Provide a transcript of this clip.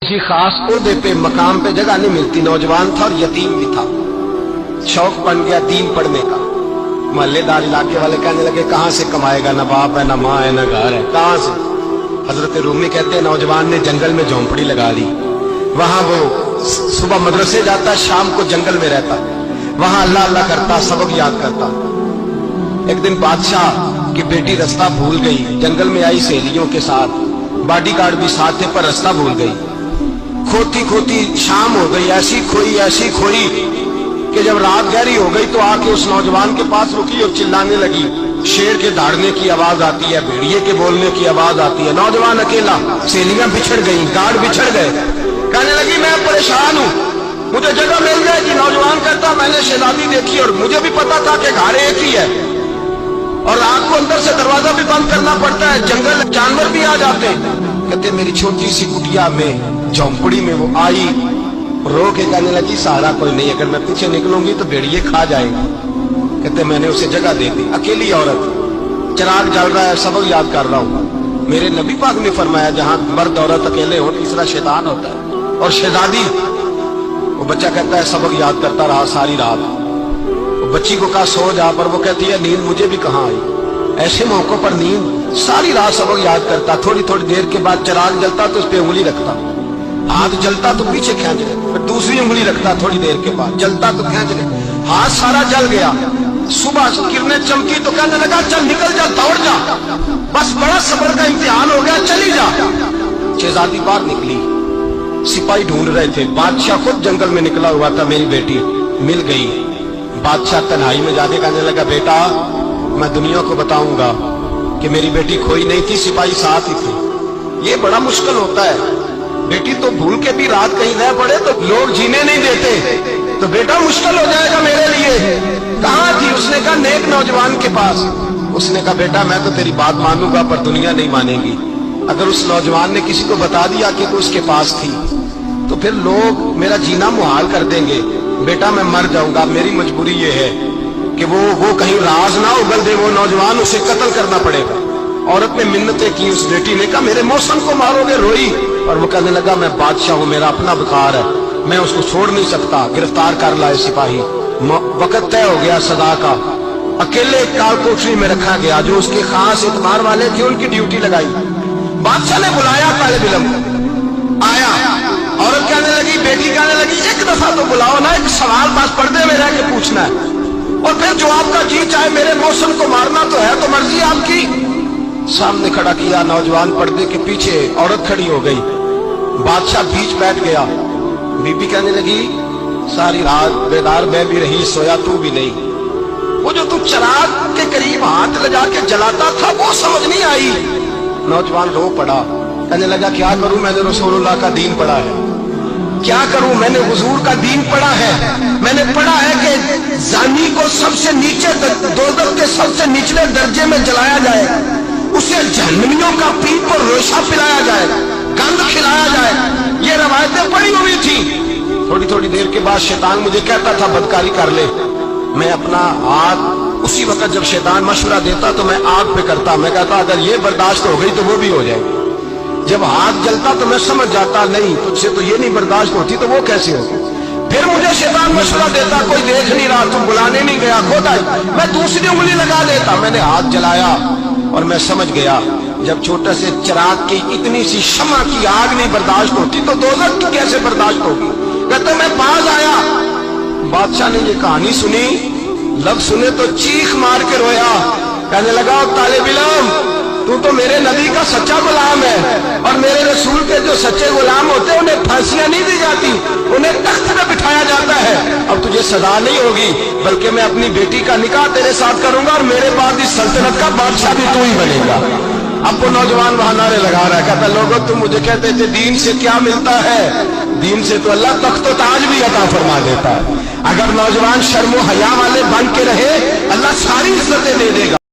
किसी खास ओहदे पे मकाम पे जगह नहीं मिलती। नौजवान था और यतीम भी था। शौक बन गया दीन पढ़ने का। मोहल्लेदार इलाके वाले कहने लगे कहां से कमाएगा, ना बाप है, ना माँ है, ना घर है, कहां से। हजरत रूमी कहते हैं नौजवान ने जंगल में झोंपड़ी लगा ली। वहां वो सुबह मदरसे जाता, शाम को जंगल में रहता, वहां अल्लाह अल्लाह करता, सबक याद करता। एक दिन बादशाह की बेटी रास्ता भूल गई, जंगल में आई सहेलियों के साथ, बॉडीगार्ड भी साथ थे, पर रास्ता भूल गई। खोती खोती शाम हो गई, ऐसी खोई कि जब रात गहरी हो गई तो आके उस नौजवान के पास रुकी और चिल्लाने लगी। शेर के दहाड़ने की आवाज आती है, भेड़िए के बोलने की आवाज आती है। नौजवान अकेला, सहेलियां बिछड़ गई, गार्ड बिछड़ गए। कहने लगी मैं परेशान हूँ, मुझे जगह मिल जाएगी। नौजवान कहता मैंने शहजादी देखी और मुझे भी पता था कि घर एक ही है और रात को अंदर से दरवाजा भी बंद करना पड़ता है, जंगल जानवर भी आ जाते हैं। कहते मेरी छोटी सी कुटिया में झोंपड़ी में वो आई, रो के कहने लगी सहारा कोई नहीं, अगर मैं पीछे निकलूंगी तो भेड़िए खा जाएंगे। कहते मैंने उसे जगह दे दी। अकेली औरत, चिराग जल रहा है, सबक याद कर रहा हूँ। मेरे नबी पाक ने फरमाया जहां मर्द औरत अकेले हो तीसरा शैतान होता है। और शहजादी, वो बच्चा कहता है सबक याद करता रहा सारी रात। वो बच्ची को कहा सो जा, पर वो कहती है नींद मुझे भी कहाँ आई। ऐसे मौकों पर नींद, सारी रात सबक याद करता। थोड़ी थोड़ी देर के बाद चिराग जलता तो उस पर उंगली रखता, हाथ जलता तो पीछे खींच ले, फिर दूसरी उंगली रखता, थोड़ी देर के बाद जलता तो खींच ले, हाथ सारा जल गया। सुबह किरणें चमकी तो कहने लगा चल निकल जा, दौड़ जा, बस बड़ा सब्र का इम्तिहान हो गया, चली जा। शहजादी बाहर निकली, सिपाही ढूंढ रहे थे। बादशाह खुद जंगल में निकला हुआ था, मेरी बेटी मिल गई। बादशाह तन्हाई में जाके कहने लगा बेटा मैं दुनिया को बताऊंगा कि मेरी बेटी खोई नहीं थी, सिपाही साथ ही थे। ये बड़ा मुश्किल होता है, बेटी तो भूल के भी रात कहीं न पड़े तो लोग जीने नहीं देते, तो बेटा मुश्किल हो जाएगा मेरे लिए। कहाँ थी? उसने कहा नेक नौजवान के पास। उसने कहा बेटा मैं तो तेरी बात मानूंगा पर दुनिया नहीं मानेगी। अगर उस नौजवान ने किसी को बता दिया कि तू उसके पास थी तो फिर लोग मेरा जीना मुहाल कर देंगे। बेटा मैं मर जाऊंगा, मेरी मजबूरी ये है कि वो कहीं राज ना उगल दे वो नौजवान, उसे कत्ल करना पड़ेगा। औरत ने मिन्नतें की, उस बेटी ने कहा मेरे मौसम को मारोगे, रोई। और वो कहने लगा मैं बादशाह हूँ, मेरा अपना बुखार है, मैं उसको छोड़ नहीं सकता। गिरफ्तार कर लाए सिपाही। वक्त तय हो गया सदा का। अकेले काल कोठरी में रखा गया, जो उसके खास इतबार वाले थे उनकी ड्यूटी लगाई। बादशाह ने बुलाया तालिब इल्म, आया। औरत कहने लगी, बेटी कहने लगी एक दफा तो बुलाओ ना, एक सवाल बस पर्दे में रह के पूछना है और फिर जो आपका जी चाहे। मेरे मौसम को मारना तो है, तो मर्जी आपकी। सामने खड़ा किया, नौजवान पर्दे के पीछे, औरत खड़ी हो गई। बादशाह बीच बैठ गया। बीबी कहने लगी सारी रात बेदार मैं भी रही, सोया तू भी नहीं। वो जो तू चिराग के करीब हाथ लगा के जलाता था वो समझ नहीं आई। नौजवान रो पड़ा, कहने लगा क्या करूं, मैंने रसूलुल्लाह का दीन पढ़ा है, क्या करूं, मैंने हुजूर का दीन पढ़ा है। मैंने पढ़ा है कि जानी को सबसे नीचे दोज़ख के सबसे निचले दर्जे में जलाया जाए, उसे जहन्नमियों का पीप और रोशा पिलाया जाए, गंद खिलाया जाए। ये रवायतें पड़ी हुई थी। थोड़ी थोड़ी देर के बाद शैतान मुझे कहता था बदकारी कर ले। मैं अपना हाथ उसी वक्त जब शैतान मशवरा देता तो मैं आग पे करता। मैं कहता अगर ये बर्दाश्त हो गई तो वो भी हो जाएगी। जब हाथ जलता तो मैं समझ जाता नहीं तुझसे तो ये नहीं बर्दाश्त होती तो वो कैसे होगी। फिर मुझे शैतान मशवरा देता कोई देख नहीं रहा, तुम बुलाने नहीं गया, खुद आई। मैं दूसरी उंगली लगा देता। मैंने हाथ जलाया और मैं समझ गया जब छोटे से चिराग की इतनी सी शमा की आग नहीं बर्दाश्त होती तो दोज़ख की कैसे बर्दाश्त होगी। कहते मैं पास आया, बादशाह ने ये कहानी सुनी, लफ्ज सुने तो चीख मार के रोया। कहने लगा तालिब इल्म तू तो मेरे नबी का सच्चा गुलाम है और मेरे रसूल के जो सच्चे गुलाम होते हैं उन्हें फांसियां नहीं दी जाती, उन्हें तख्त पे बिठाया जाता है। अब तुझे सजा नहीं होगी बल्कि मैं अपनी बेटी का निकाह तेरे साथ करूंगा और मेरे बाद इस सल्तनत का बादशाह भी तू ही बनेगा। अब वो नौजवान वहां नारे लगा रहा है, कहता लोगों तुम मुझे कहते थे दीन से क्या मिलता है, दीन से तो अल्लाह तख्त ताज भी अता फरमा देता है। अगर नौजवान शर्मो हया वाले बन के रहे अल्लाह सारी इज्जतें दे देगा।